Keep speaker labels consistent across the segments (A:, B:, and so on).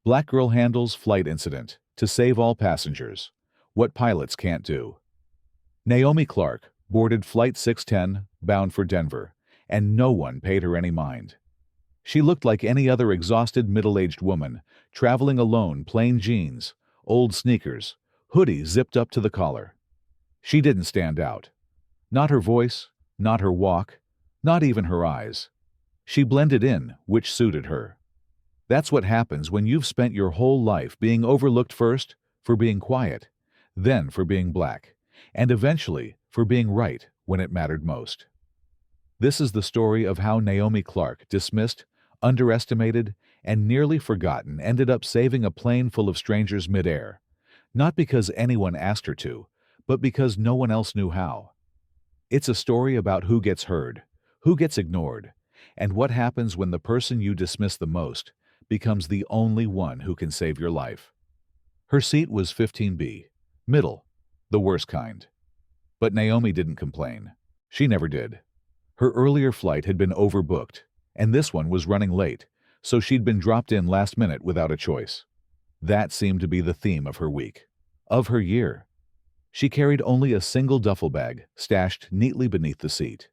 A: Black girl handles flight incident to save all passengers. What pilots can't do. Naomi Clark boarded Flight 610 bound for Denver, and no one paid her any mind. She looked like any other exhausted middle-aged woman, traveling alone, plain jeans, old sneakers, hoodie zipped up to the collar. She didn't stand out. Not her voice, not her walk, not even her eyes. She blended in, which suited her. That's what happens when you've spent your whole life being overlooked, first for being quiet, then for being black, and eventually for being right when it mattered most. This is the story of how Naomi Clark, dismissed, underestimated, and nearly forgotten, ended up saving a plane full of strangers midair, not because anyone asked her to, but because no one else knew how. It's a story about who gets heard, who gets ignored, and what happens when the person you dismiss the most becomes the only one who can save your life. Her seat was 15B, middle, the worst kind. But Naomi didn't complain. She never did. Her earlier flight had been overbooked, and this one was running late, so she'd been dropped in last minute without a choice. That seemed to be the theme of her week, of her year. She carried only a single duffel bag, stashed neatly beneath the seat.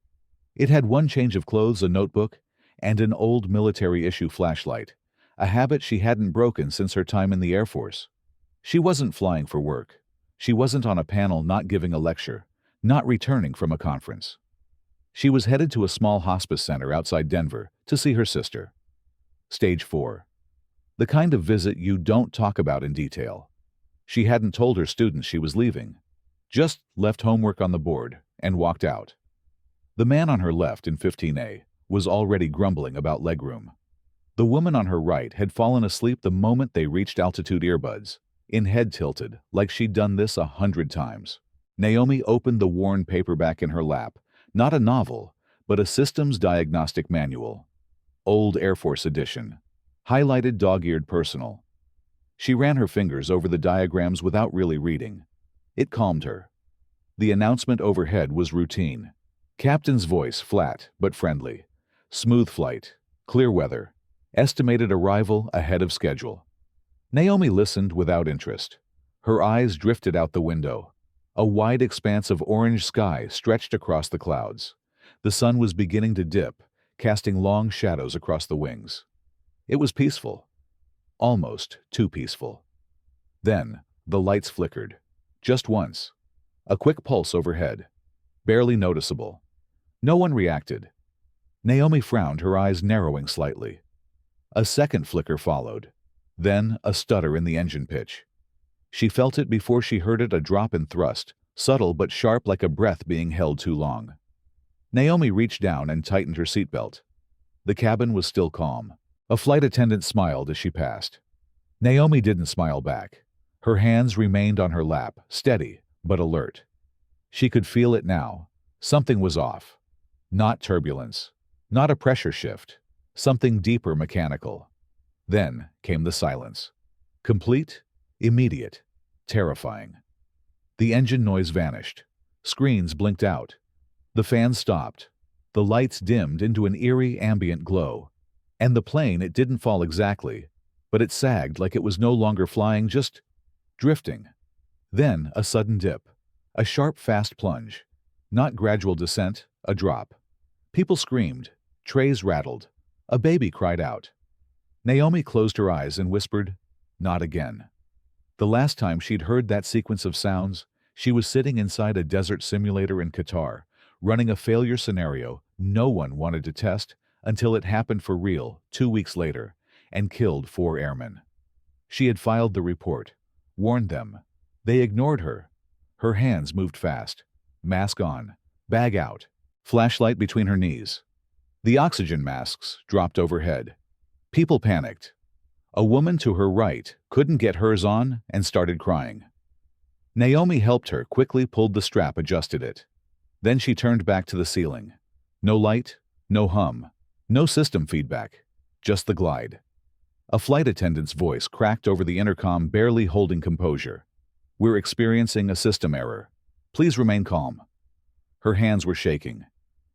A: It had one change of clothes, a notebook, and an old military-issue flashlight, a habit she hadn't broken since her time in the Air Force. She wasn't flying for work. She wasn't on a panel, not giving a lecture, not returning from a conference. She was headed to a small hospice center outside Denver to see her sister. Stage 4. The kind of visit you don't talk about in detail. She hadn't told her students she was leaving, just left homework on the board and walked out. The man on her left in 15A was already grumbling about legroom. The woman on her right had fallen asleep the moment they reached altitude, earbuds, in head tilted, like she'd done this 100 times. Naomi opened the worn paperback in her lap, not a novel, but a systems diagnostic manual. Old Air Force edition, highlighted dog-eared personal. She ran her fingers over the diagrams without really reading. It calmed her. The announcement overhead was routine. Captain's voice, flat but friendly. Smooth flight, clear weather, estimated arrival ahead of schedule. Naomi listened without interest. Her eyes drifted out the window. A wide expanse of orange sky stretched across the clouds. The sun was beginning to dip, casting long shadows across the wings. It was peaceful. Almost too peaceful. Then, the lights flickered. Just once. A quick pulse overhead. Barely noticeable. No one reacted. Naomi frowned, her eyes narrowing slightly. A second flicker followed. Then, a stutter in the engine pitch. She felt it before she heard it, a drop in thrust, subtle but sharp, like a breath being held too long. Naomi reached down and tightened her seatbelt. The cabin was still calm. A flight attendant smiled as she passed. Naomi didn't smile back. Her hands remained on her lap, steady but alert. She could feel it now. Something was off. Not turbulence. Not a pressure shift. Something deeper, mechanical. Then came the silence. Complete, immediate, terrifying. The engine noise vanished. Screens blinked out. The fans stopped. The lights dimmed into an eerie ambient glow. And the plane, it didn't fall exactly, but it sagged like it was no longer flying, just drifting. Then a sudden dip. A sharp, fast plunge. Not gradual descent, a drop. People screamed. Trays rattled. A baby cried out. Naomi closed her eyes and whispered, "Not again." The last time she'd heard that sequence of sounds, she was sitting inside a desert simulator in Qatar, running a failure scenario no one wanted to test until it happened for real 2 weeks later and killed 4 airmen. She had filed the report, warned them. They ignored her. Her hands moved fast. Mask on, bag out, flashlight between her knees. The oxygen masks dropped overhead. People panicked. A woman to her right couldn't get hers on and started crying. Naomi helped her, quickly pulled the strap, adjusted it. Then she turned back to the ceiling. No light, no hum, no system feedback, just the glide. A flight attendant's voice cracked over the intercom, barely holding composure. "We're experiencing a system error. Please remain calm." Her hands were shaking.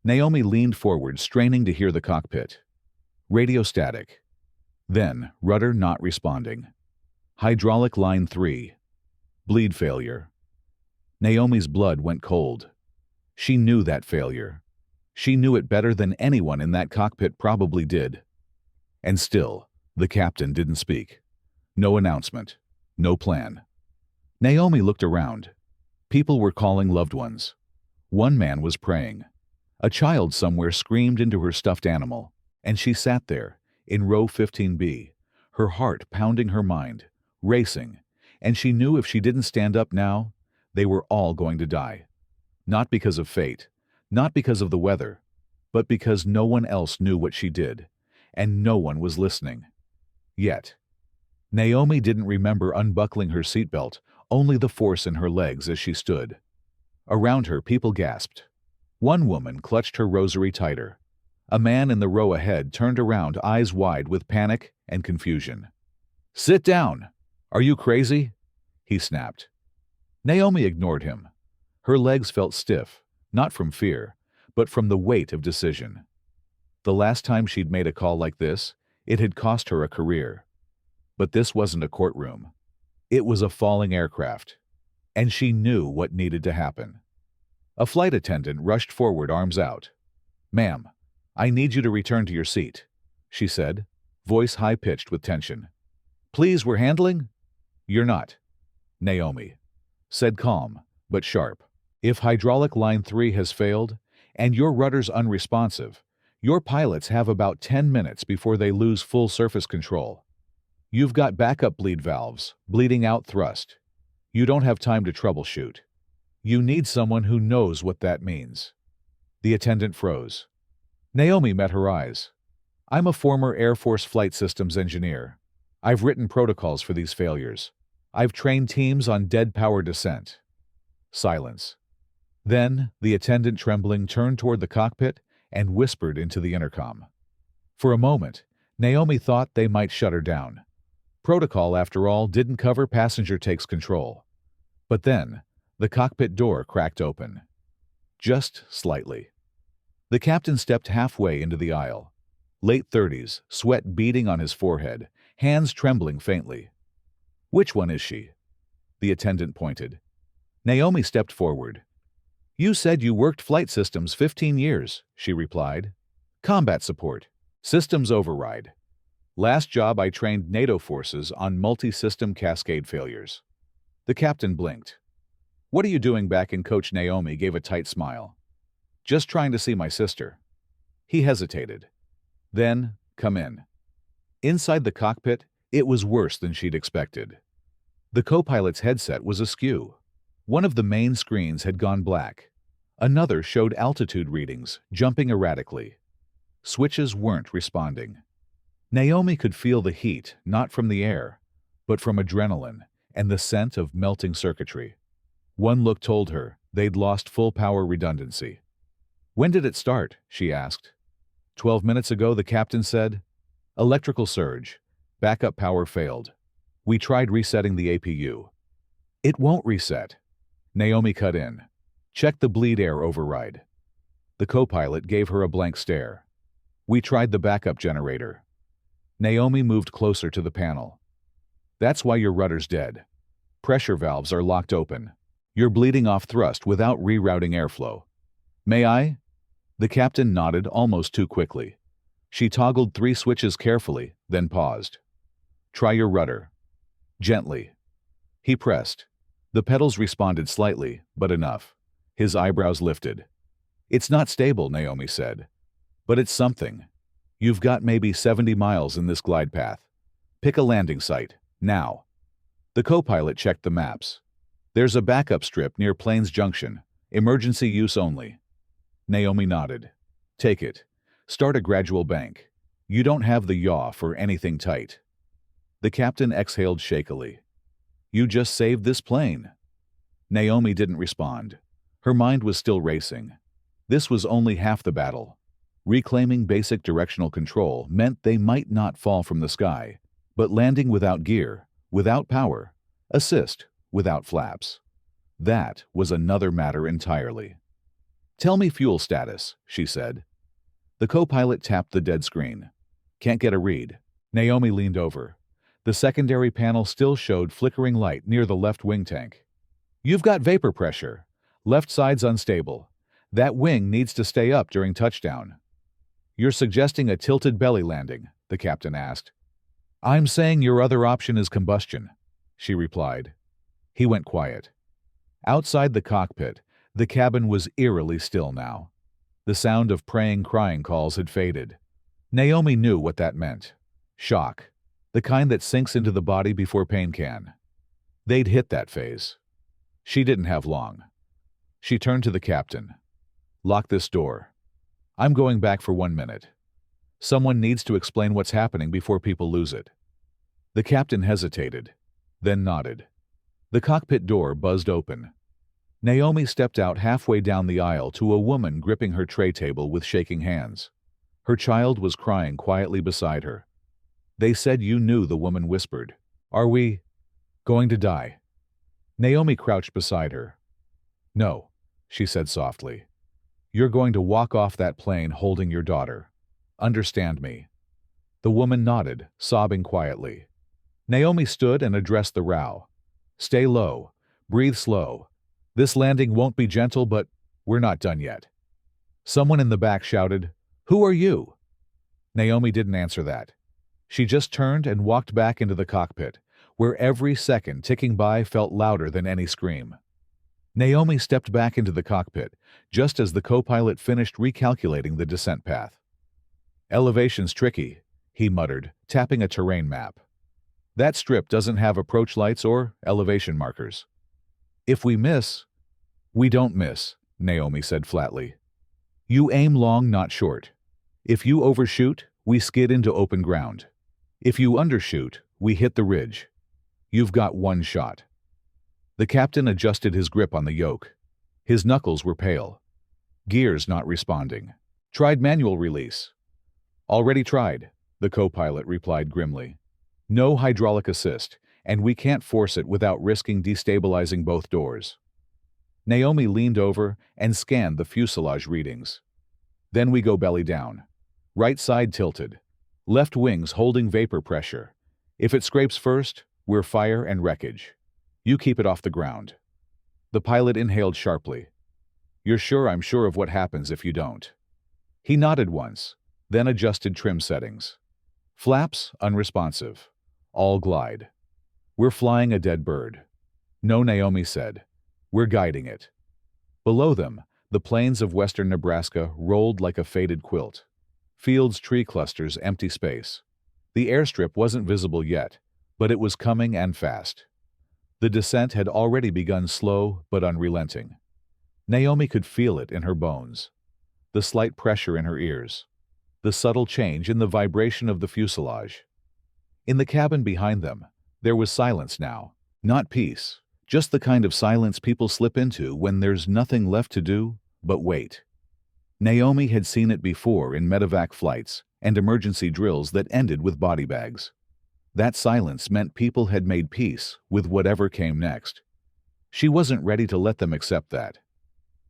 A: Naomi leaned forward, straining to hear the cockpit. Radio static. Then, rudder not responding. Hydraulic line 3. Bleed failure. Naomi's blood went cold. She knew that failure. She knew it better than anyone in that cockpit probably did. And still, the captain didn't speak. No announcement. No plan. Naomi looked around. People were calling loved ones. One man was praying. A child somewhere screamed into her stuffed animal, and she sat there, in row 15B, her heart pounding her mind, racing, and she knew if she didn't stand up now, they were all going to die. Not because of fate, not because of the weather, but because no one else knew what she did, and no one was listening. Yet, Naomi didn't remember unbuckling her seatbelt, only the force in her legs as she stood. Around her, people gasped. One woman clutched her rosary tighter. A man in the row ahead turned around, eyes wide with panic and confusion. "Sit down! Are you crazy?" he snapped. Naomi ignored him. Her legs felt stiff, not from fear, but from the weight of decision. The last time she'd made a call like this, it had cost her a career. But this wasn't a courtroom. It was a falling aircraft. And she knew what needed to happen. A flight attendant rushed forward, arms out. "Ma'am, I need you to return to your seat," she said, voice high-pitched with tension. "Please, we're handling?" "You're not," Naomi said, calm but sharp. "If hydraulic line 3 has failed, and your rudder's unresponsive, your pilots have about 10 minutes before they lose full surface control. You've got backup bleed valves, bleeding out thrust. You don't have time to troubleshoot. You need someone who knows what that means." The attendant froze. Naomi met her eyes. "I'm a former Air Force flight systems engineer. I've written protocols for these failures. I've trained teams on dead power descent." Silence. Then, the attendant, trembling, turned toward the cockpit and whispered into the intercom. For a moment, Naomi thought they might shut her down. Protocol, after all, didn't cover passenger takes control. But then, the cockpit door cracked open. Just slightly. The captain stepped halfway into the aisle. Late 30s, sweat beading on his forehead, hands trembling faintly. "Which one is she?" The attendant pointed. Naomi stepped forward. "You said you worked flight systems 15 years, she replied. "Combat support. Systems override. Last job I trained NATO forces on multi-system cascade failures." The captain blinked. "What are you doing back in?" Coach Naomi gave a tight smile. "Just trying to see my sister." He hesitated. Then, "Come in." Inside the cockpit, it was worse than she'd expected. The co-pilot's headset was askew. One of the main screens had gone black. Another showed altitude readings, jumping erratically. Switches weren't responding. Naomi could feel the heat, not from the air, but from adrenaline and the scent of melting circuitry. One look told her they'd lost full power redundancy. "When did it start?" she asked. 12 minutes ago, the captain said. "Electrical surge. Backup power failed. We tried resetting the APU." "It won't reset." Naomi cut in. "Check the bleed air override." The co-pilot gave her a blank stare. "We tried the backup generator." Naomi moved closer to the panel. "That's why your rudder's dead. Pressure valves are locked open. You're bleeding off thrust without rerouting airflow." "May I?" The captain nodded almost too quickly. She toggled 3 switches carefully, then paused. "Try your rudder." Gently. He pressed. The pedals responded slightly, but enough. His eyebrows lifted. "It's not stable," Naomi said. "But it's something. You've got maybe 70 miles in this glide path. Pick a landing site, now." The co-pilot checked the maps. "There's a backup strip near Plains Junction. Emergency use only." Naomi nodded. "Take it. Start a gradual bank. You don't have the yaw for anything tight." The captain exhaled shakily. "You just saved this plane." Naomi didn't respond. Her mind was still racing. This was only half the battle. Reclaiming basic directional control meant they might not fall from the sky, but landing without gear, without power, assist without flaps. That was another matter entirely. "Tell me fuel status," she said. The co-pilot tapped the dead screen. "Can't get a read." Naomi leaned over. The secondary panel still showed flickering light near the left wing tank. You've got vapor pressure. Left side's unstable. That wing needs to stay up during touchdown. You're suggesting a tilted belly landing, the captain asked. I'm saying your other option is combustion, she replied. He went quiet. Outside the cockpit, the cabin was eerily still now. The sound of praying crying calls had faded. Naomi knew what that meant. Shock. The kind that sinks into the body before pain can. They'd hit that phase. She didn't have long. She turned to the captain. Lock this door. I'm going back for 1 minute. Someone needs to explain what's happening before people lose it. The captain hesitated, then nodded. The cockpit door buzzed open. Naomi stepped out halfway down the aisle to a woman gripping her tray table with shaking hands. Her child was crying quietly beside her. They said you knew, the woman whispered. Are we going to die? Naomi crouched beside her. No, she said softly. You're going to walk off that plane holding your daughter. Understand me? The woman nodded, sobbing quietly. Naomi stood and addressed the row. Stay low. Breathe slow. This landing won't be gentle, but we're not done yet. Someone in the back shouted, Who are you? Naomi didn't answer that. She just turned and walked back into the cockpit, where every second ticking by felt louder than any scream. Naomi stepped back into the cockpit, just as the co-pilot finished recalculating the descent path. Elevation's tricky, he muttered, tapping a terrain map. That strip doesn't have approach lights or elevation markers. If we miss, we don't miss, Naomi said flatly. You aim long, not short. If you overshoot, we skid into open ground. If you undershoot, we hit the ridge. You've got one shot. The captain adjusted his grip on the yoke. His knuckles were pale. Gears not responding. Tried manual release. Already tried, the co-pilot replied grimly. No hydraulic assist, and we can't force it without risking destabilizing both doors. Naomi leaned over and scanned the fuselage readings. Then we go belly down. Right side tilted. Left wings holding vapor pressure. If it scrapes first, we're fire and wreckage. You keep it off the ground. The pilot inhaled sharply. You're sure I'm sure of what happens if you don't? He nodded once, then adjusted trim settings. Flaps unresponsive. All glide. We're flying a dead bird. No, Naomi said. We're guiding it. Below them, the plains of western Nebraska rolled like a faded quilt. Fields, tree clusters, empty space. The airstrip wasn't visible yet, but it was coming and fast. The descent had already begun, slow but unrelenting. Naomi could feel it in her bones. The slight pressure in her ears. The subtle change in the vibration of the fuselage. In the cabin behind them, there was silence now. Not peace, just the kind of silence people slip into when there's nothing left to do but wait. Naomi had seen it before in medevac flights and emergency drills that ended with body bags. That silence meant people had made peace with whatever came next. She wasn't ready to let them accept that.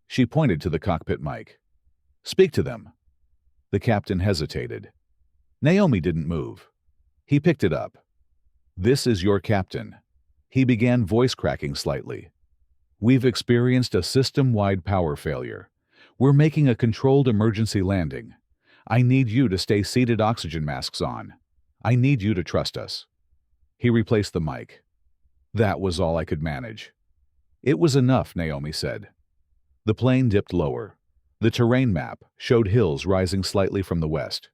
A: She pointed to the cockpit mic. Speak to them. The captain hesitated. Naomi didn't move. He picked it up. This is your captain. He began, voice cracking slightly. We've experienced a system-wide power failure. We're making a controlled emergency landing. I need you to stay seated, oxygen masks on. I need you to trust us. He replaced the mic. That was all I could manage. It was enough, Naomi said. The plane dipped lower. The terrain map showed hills rising slightly from the west.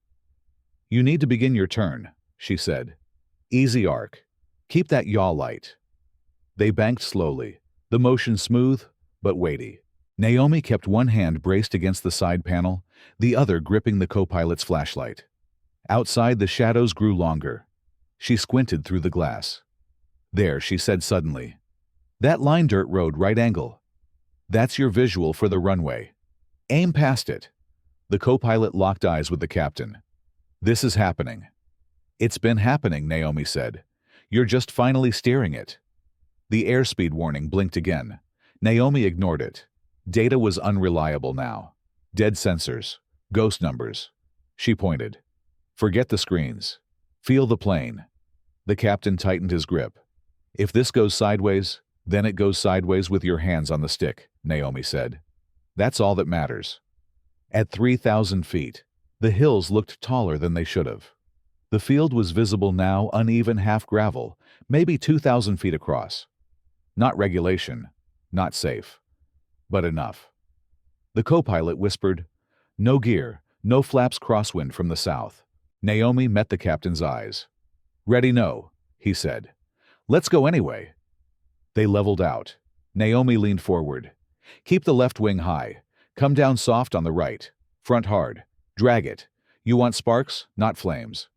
A: You need to begin your turn, she said. Easy arc. Keep that yaw light. They banked slowly, the motion smooth but weighty. Naomi kept one hand braced against the side panel, the other gripping the co-pilot's flashlight. Outside, the shadows grew longer. She squinted through the glass. There, she said suddenly. That line, dirt road, right angle. That's your visual for the runway. Aim past it. The co-pilot locked eyes with the captain. This is happening. It's been happening, Naomi said. You're just finally steering it. The airspeed warning blinked again. Naomi ignored it. Data was unreliable now. Dead sensors. Ghost numbers. She pointed. Forget the screens. Feel the plane. The captain tightened his grip. If this goes sideways, then it goes sideways with your hands on the stick, Naomi said. That's all that matters. At 3,000 feet, the hills looked taller than they should have. The field was visible now, uneven half gravel, maybe 2,000 feet across. Not regulation, not safe, but enough. The co-pilot whispered, "No gear, no flaps crosswind from the south." Naomi met the captain's eyes. "Ready, no," he said. "Let's go anyway." They leveled out. Naomi leaned forward. "Keep the left wing high. Come down soft on the right. Front hard. Drag it. You want sparks, not flames."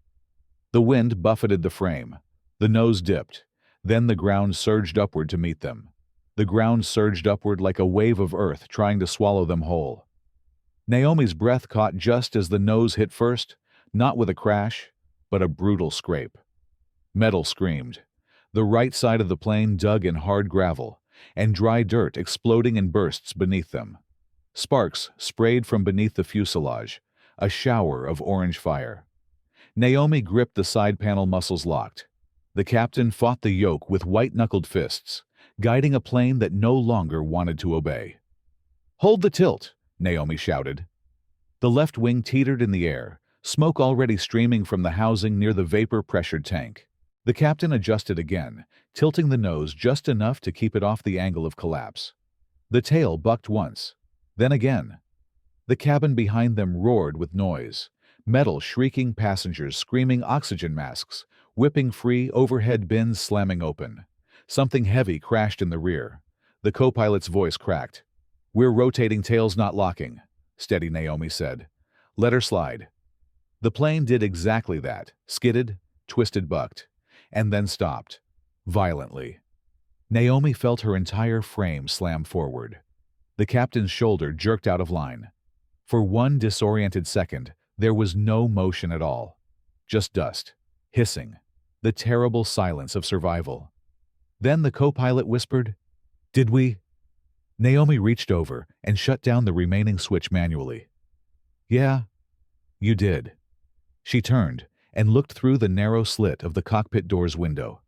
A: The wind buffeted the frame. The nose dipped. Then the ground surged upward to meet them. The ground surged upward like a wave of earth trying to swallow them whole. Naomi's breath caught just as the nose hit first, not with a crash, but a brutal scrape. Metal screamed. The right side of the plane dug in hard gravel, and dry dirt exploding in bursts beneath them. Sparks sprayed from beneath the fuselage, a shower of orange fire. Naomi gripped the side panel muscles locked. The captain fought the yoke with white-knuckled fists, guiding a plane that no longer wanted to obey. "Hold the tilt," Naomi shouted. The left wing teetered in the air, smoke already streaming from the housing near the vapor-pressured tank. The captain adjusted again, tilting the nose just enough to keep it off the angle of collapse. The tail bucked once, then again. The cabin behind them roared with noise, metal shrieking, passengers screaming, oxygen masks whipping free, overhead bins slamming open. Something heavy crashed in the rear. The co-pilot's voice cracked. "We're rotating, tails not locking," steady, Naomi said. "Let her slide." The plane did exactly that, skidded, twisted, bucked, and then stopped, violently. Naomi felt her entire frame slam forward. The captain's shoulder jerked out of line. For one disoriented second, there was no motion at all. Just dust, hissing, the terrible silence of survival. Then the co-pilot whispered, "Did we?" Naomi reached over and shut down the remaining switch manually. "Yeah, you did." She turned and looked through the narrow slit of the cockpit door's window.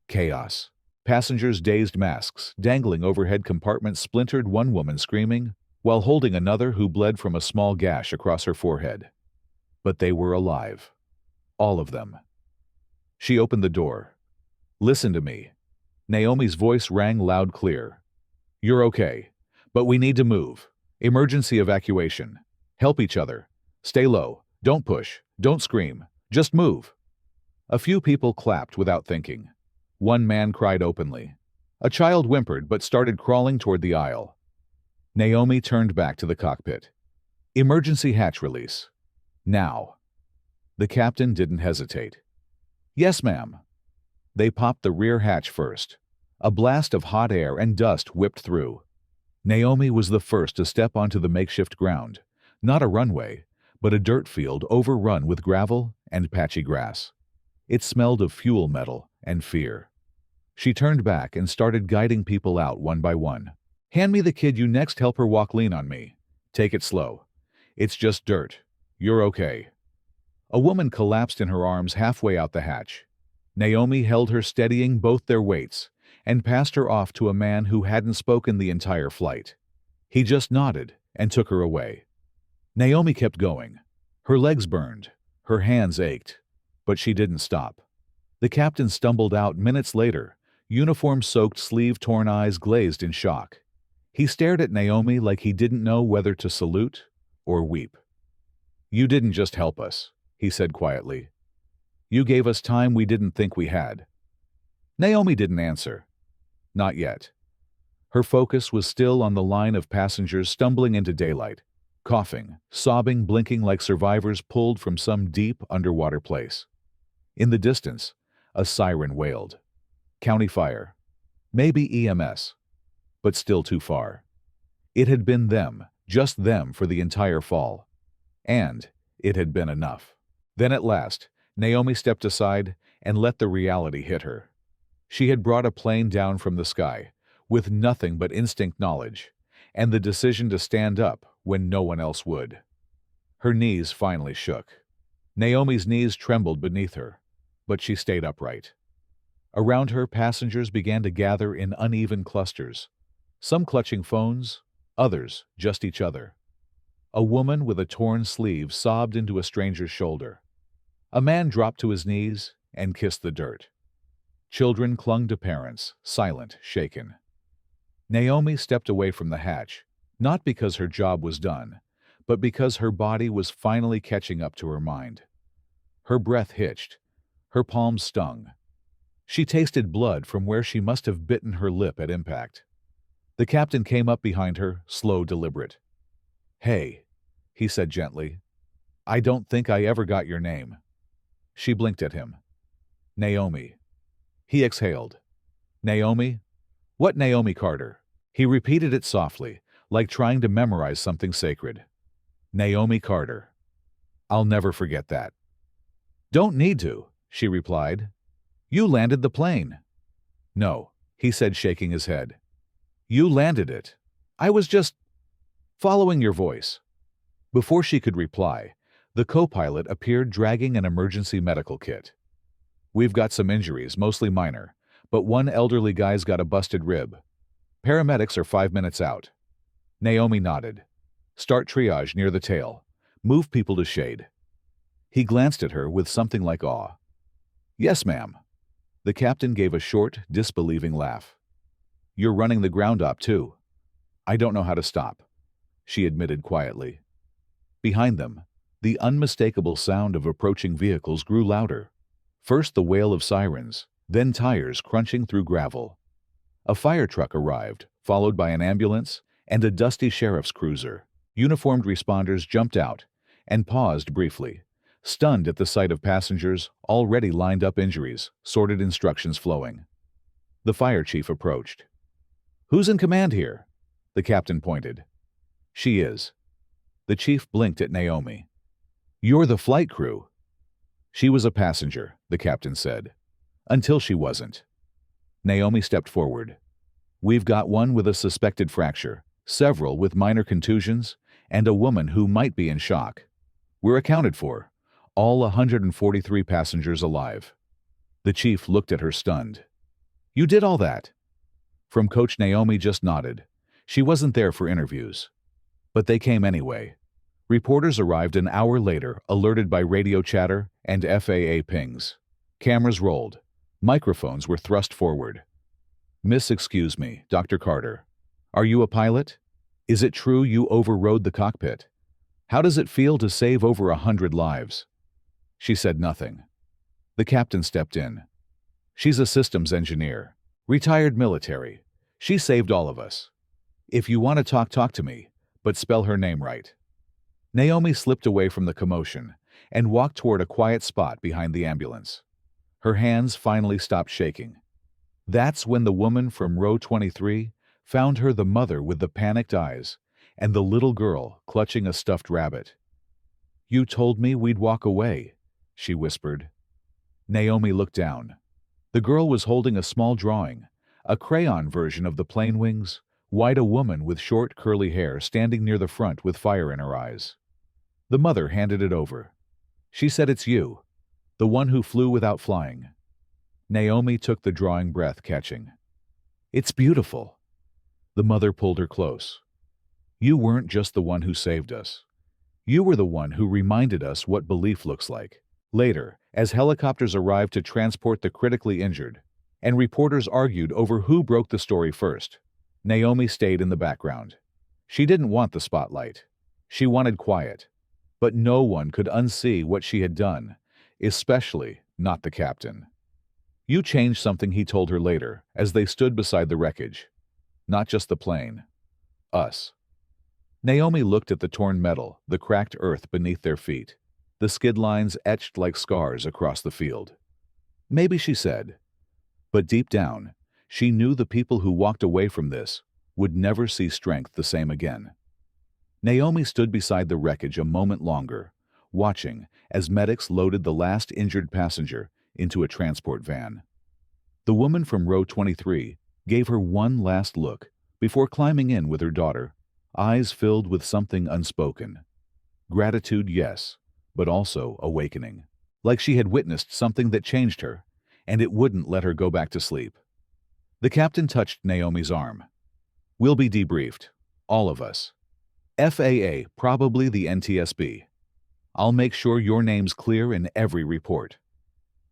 A: Chaos. Passengers' dazed masks dangling overhead compartments splintered, one woman screaming, while holding another who bled from a small gash across her forehead. But they were alive. All of them. She opened the door. "Listen to me." Naomi's voice rang loud, clear. "You're okay, but we need to move. Emergency evacuation. Help each other. Stay low. Don't push. Don't scream. Just move." A few people clapped without thinking. One man cried openly. A child whimpered but started crawling toward the aisle. Naomi turned back to the cockpit. "Emergency hatch release. Now." The captain didn't hesitate. "Yes, ma'am." They popped the rear hatch first. A blast of hot air and dust whipped through. Naomi was the first to step onto the makeshift ground, not a runway, but a dirt field overrun with gravel and patchy grass. It smelled of fuel metal and fear. She turned back and started guiding people out one by one. "Hand me the kid you next, help her walk, lean on me. Take it slow. It's just dirt. You're okay." A woman collapsed in her arms halfway out the hatch. Naomi held her, steadying both their weights, and passed her off to a man who hadn't spoken the entire flight. He just nodded and took her away. Naomi kept going. Her legs burned, her hands ached, but she didn't stop. The captain stumbled out minutes later, uniform-soaked, sleeve-torn, eyes glazed in shock. He stared at Naomi like he didn't know whether to salute or weep. "You didn't just help us," he said quietly. "You gave us time we didn't think we had." Naomi didn't answer. Not yet. Her focus was still on the line of passengers stumbling into daylight, coughing, sobbing, blinking like survivors pulled from some deep underwater place. In the distance, a siren wailed. County fire. Maybe EMS. But still too far. It had been them, just them, for the entire fall. And it had been enough. Then at last, Naomi stepped aside and let the reality hit her. She had brought a plane down from the sky, with nothing but instinct knowledge, and the decision to stand up when no one else would. Her knees finally shook. Naomi's knees trembled beneath her. but she stayed upright. Around her, passengers began to gather in uneven clusters, some clutching phones, others just each other. A woman with a torn sleeve sobbed into a stranger's shoulder. A man dropped to his knees and kissed the dirt. Children clung to parents, silent, shaken. Naomi stepped away from the hatch, not because her job was done, but because her body was finally catching up to her mind. Her breath hitched. Her palms stung. She tasted blood from where she must have bitten her lip at impact. The captain came up behind her, slow, deliberate. "Hey," he said gently. "I don't think I ever got your name." She blinked at him. "Naomi." He exhaled. "Naomi? What Naomi Carter?" He repeated it softly, like trying to memorize something sacred. "Naomi Carter. I'll never forget that." "Don't need to," she replied. "You landed the plane." "No," he said, shaking his head. "You landed it. I was just following your voice." Before she could reply, the co-pilot appeared dragging an emergency medical kit. "We've got some injuries, mostly minor, but one elderly guy's got a busted rib. Paramedics are 5 minutes out." Naomi nodded. "Start triage near the tail. Move people to shade." He glanced at her with something like awe. "Yes, ma'am." The captain gave a short, disbelieving laugh. "You're running the ground op, too." "I don't know how to stop," she admitted quietly. Behind them, the unmistakable sound of approaching vehicles grew louder. First the wail of sirens, then tires crunching through gravel. A fire truck arrived, followed by an ambulance and a dusty sheriff's cruiser. Uniformed responders jumped out and paused briefly, stunned at the sight of passengers, already lined up injuries, sorted instructions flowing. The fire chief approached. "Who's in command here?" The captain pointed. "She is." The chief blinked at Naomi. "You're the flight crew." "She was a passenger," the captain said. "Until she wasn't." Naomi stepped forward. "We've got one with a suspected fracture, several with minor contusions, and a woman who might be in shock. We're accounted for. All 143 passengers alive." The chief looked at her stunned. "You did all that?" From Coach Naomi just nodded. She wasn't there for interviews. But they came anyway. Reporters arrived an hour later, alerted by radio chatter and FAA pings. Cameras rolled. Microphones were thrust forward. Excuse me, Dr. Carter. Are you a pilot? Is it true you overrode the cockpit? How does it feel to save over 100 lives?" She said nothing. The captain stepped in. "She's a systems engineer. Retired military. She saved all of us. If you want to talk to me, but spell her name right." Naomi slipped away from the commotion and walked toward a quiet spot behind the ambulance. Her hands finally stopped shaking. That's when the woman from row 23 found her the mother with the panicked eyes and the little girl clutching a stuffed rabbit. "You told me we'd walk away," she whispered. Naomi looked down. The girl was holding a small drawing, a crayon version of the plane wings, a woman with short curly hair standing near the front with fire in her eyes. The mother handed it over. She said, "It's you, the one who flew without flying." Naomi took the drawing, breath catching. "It's beautiful." The mother pulled her close. "You weren't just the one who saved us. You were the one who reminded us what belief looks like." Later, as helicopters arrived to transport the critically injured, and reporters argued over who broke the story first, Naomi stayed in the background. She didn't want the spotlight. She wanted quiet. But no one could unsee what she had done, especially not the captain. "You changed something," he told her later, as they stood beside the wreckage. "Not just the plane. Us." Naomi looked at the torn metal, the cracked earth beneath their feet, the skid lines etched like scars across the field. "Maybe," she said. But deep down, she knew the people who walked away from this would never see strength the same again. Naomi stood beside the wreckage a moment longer, watching as medics loaded the last injured passenger into a transport van. The woman from row 23 gave her one last look before climbing in with her daughter, eyes filled with something unspoken. Gratitude, yes, but also awakening. like she had witnessed something that changed her, and it wouldn't let her go back to sleep. The captain touched Naomi's arm. "We'll be debriefed. All of us. FAA, probably the NTSB. I'll make sure your name's clear in every report."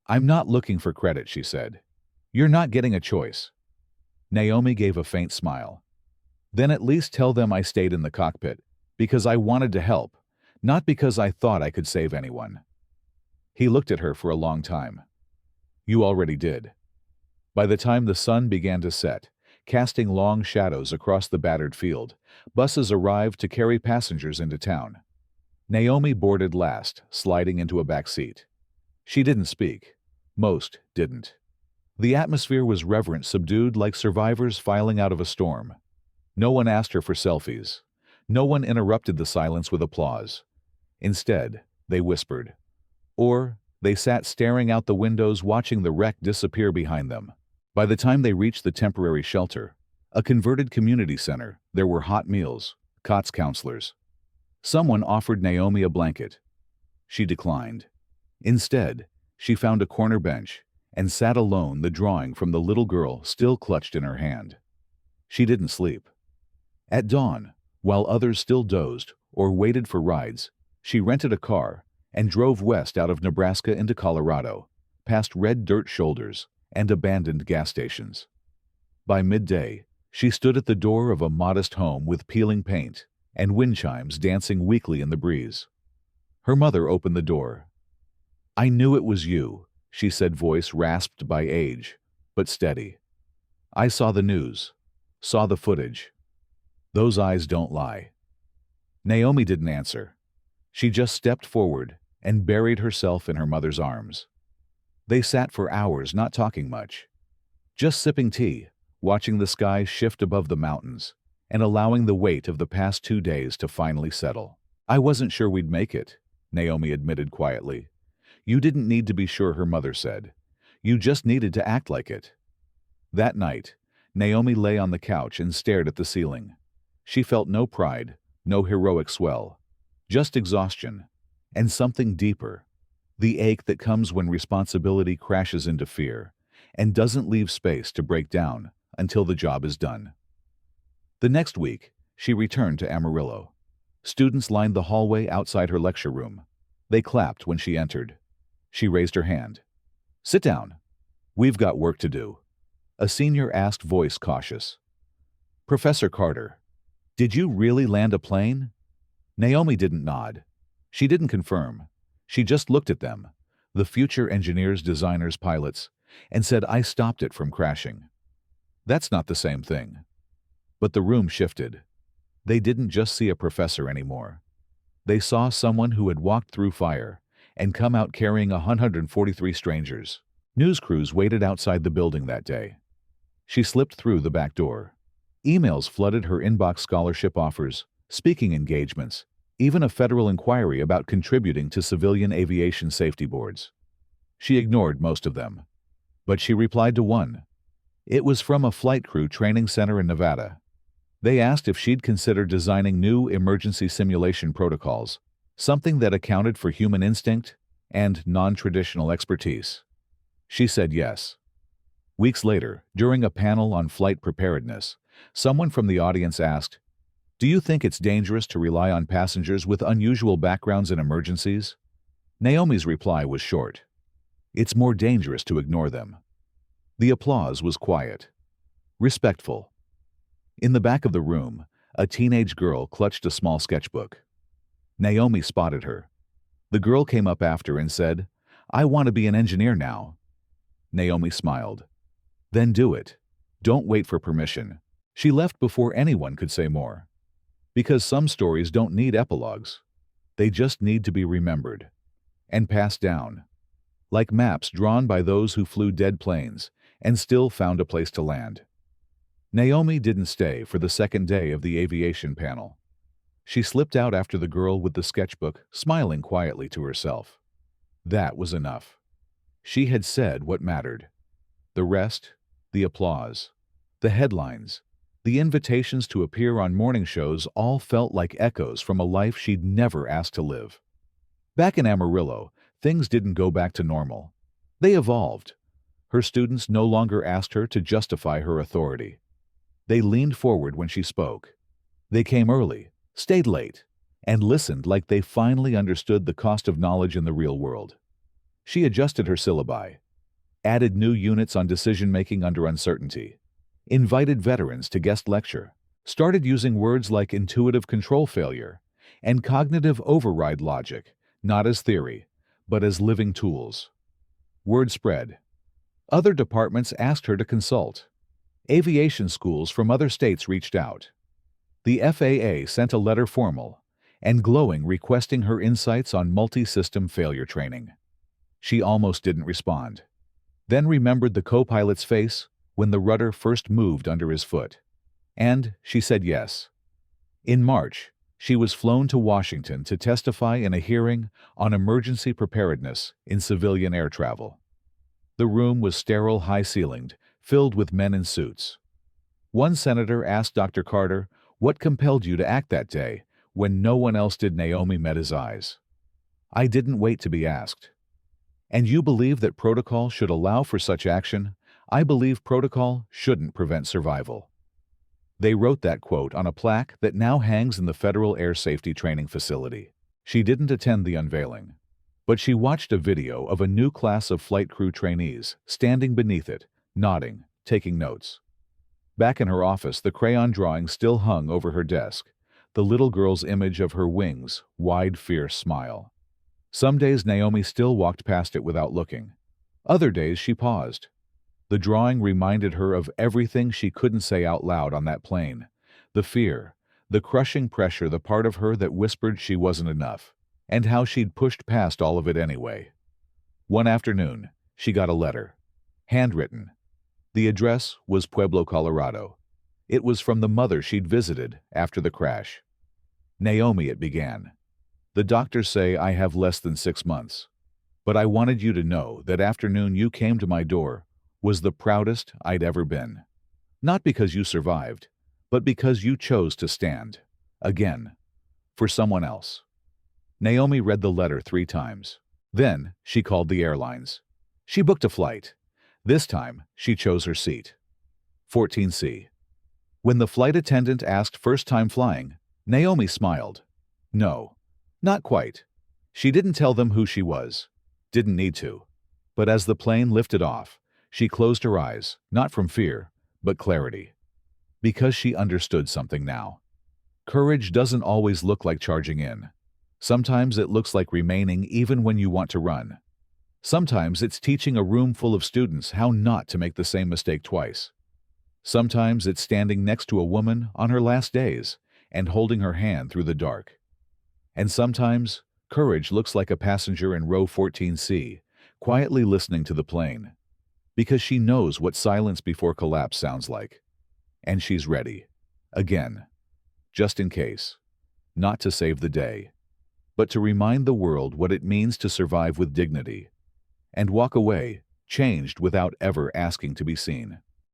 A: "I'm not looking for credit," she said. "You're not getting a choice." Naomi gave a faint smile. "Then at least tell them I stayed in the cockpit, because I wanted to help, not because I thought I could save anyone." He looked at her for a long time. "You already did." By the time the sun began to set, casting long shadows across the battered field, buses arrived to carry passengers into town. Naomi boarded last, sliding into a back seat. She didn't speak. Most didn't. The atmosphere was reverent, subdued, like survivors filing out of a storm. No one asked her for selfies. No one interrupted the silence with applause. Instead, they whispered. Or they sat staring out the windows, watching the wreck disappear behind them. By the time they reached the temporary shelter, a converted community center, there were hot meals, COTS counselors. Someone offered Naomi a blanket. She declined. Instead, she found a corner bench and sat alone, the drawing from the little girl still clutched in her hand. She didn't sleep. At dawn, while others still dozed or waited for rides, she rented a car and drove west out of Nebraska into Colorado, past red dirt shoulders and abandoned gas stations. By midday, she stood at the door of a modest home with peeling paint and wind chimes dancing weakly in the breeze. Her mother opened the door. "I knew it was you," she said, voice rasped by age, but steady. "I saw the news, saw the footage. Those eyes don't lie." Naomi didn't answer. She just stepped forward and buried herself in her mother's arms. They sat for hours, not talking much, just sipping tea, watching the sky shift above the mountains, and allowing the weight of the past 2 days to finally settle. "I wasn't sure we'd make it," Naomi admitted quietly. "You didn't need to be sure," her mother said. "You just needed to act like it." That night, Naomi lay on the couch and stared at the ceiling. She felt no pride, no heroic swell, just exhaustion, and something deeper. The ache that comes when responsibility crashes into fear and doesn't leave space to break down until the job is done. The next week, she returned to Amarillo. Students lined the hallway outside her lecture room. They clapped when she entered. She raised her hand. "Sit down. We've got work to do." A senior asked, voice cautious. "Professor Carter, did you really land a plane?" Naomi didn't nod. She didn't confirm. She just looked at them, the future engineers, designers, pilots, and said, "I stopped it from crashing." That's not the same thing. But the room shifted. They didn't just see a professor anymore. They saw someone who had walked through fire and come out carrying 143 strangers. News crews waited outside the building that day. She slipped through the back door. Emails flooded her inbox: scholarship offers, speaking engagements, even a federal inquiry about contributing to civilian aviation safety boards. She ignored most of them. But she replied to one. It was from a flight crew training center in Nevada. They asked if she'd consider designing new emergency simulation protocols, something that accounted for human instinct and non-traditional expertise. She said yes. Weeks later, during a panel on flight preparedness, someone from the audience asked, "Do you think it's dangerous to rely on passengers with unusual backgrounds in emergencies?" Naomi's reply was short. "It's more dangerous to ignore them." The applause was quiet, respectful. In the back of the room, a teenage girl clutched a small sketchbook. Naomi spotted her. The girl came up after and said, "I want to be an engineer now." Naomi smiled. "Then do it. Don't wait for permission." She left before anyone could say more. Because some stories don't need epilogues. They just need to be remembered and passed down, like maps drawn by those who flew dead planes and still found a place to land. Naomi didn't stay for the second day of the aviation panel. She slipped out after the girl with the sketchbook, smiling quietly to herself. That was enough. She had said what mattered. The rest, the applause, the headlines, the invitations to appear on morning shows all felt like echoes from a life she'd never asked to live. Back in Amarillo, things didn't go back to normal. They evolved. Her students no longer asked her to justify her authority. They leaned forward when she spoke. They came early, stayed late, and listened like they finally understood the cost of knowledge in the real world. She adjusted her syllabi, added new units on decision-making under uncertainty, invited veterans to guest lecture, started using words like intuitive control failure and cognitive override logic, not as theory, but as living tools. Word spread. Other departments asked her to consult. Aviation schools from other states reached out. The FAA sent a letter formal and glowing requesting her insights on multi-system failure training. She almost didn't respond. Then remembered the co-pilot's face when the rudder first moved under his foot. And she said yes. In March, she was flown to Washington to testify in a hearing on emergency preparedness in civilian air travel. The room was sterile, high-ceilinged, filled with men in suits. One senator asked Dr. Carter, "What compelled you to act that day when no one else did?" Naomi met his eyes. "I didn't wait to be asked." "And you believe that protocol should allow for such action?" "I believe protocol shouldn't prevent survival." They wrote that quote on a plaque that now hangs in the Federal Air Safety Training Facility. She didn't attend the unveiling, but she watched a video of a new class of flight crew trainees standing beneath it, nodding, taking notes. Back in her office, the crayon drawing still hung over her desk, the little girl's image of her wings, wide, fierce smile. Some days Naomi still walked past it without looking. Other days she paused. The drawing reminded her of everything she couldn't say out loud on that plane. The fear, the crushing pressure, the part of her that whispered she wasn't enough, and how she'd pushed past all of it anyway. One afternoon, she got a letter. Handwritten. The address was Pueblo, Colorado. It was from the mother she'd visited after the crash. "Naomi," it began. "The doctors say I have less than 6 months. But I wanted you to know that afternoon you came to my door was the proudest I'd ever been. Not because you survived, but because you chose to stand. Again. For someone else." Naomi read the letter 3 times. Then she called the airlines. She booked a flight. This time, she chose her seat. 14C. When the flight attendant asked first time flying, Naomi smiled. No, not quite. She didn't tell them who she was. Didn't need to. But as the plane lifted off, she closed her eyes, not from fear, but clarity. Because she understood something now. Courage doesn't always look like charging in. Sometimes it looks like remaining even when you want to run. Sometimes it's teaching a room full of students how not to make the same mistake twice. Sometimes it's standing next to a woman on her last days and holding her hand through the dark. And sometimes, courage looks like a passenger in row 14C, quietly listening to the plane. Because she knows what silence before collapse sounds like. And she's ready. Again. Just in case. Not to save the day, but to remind the world what it means to survive with dignity. And walk away, changed without ever asking to be seen.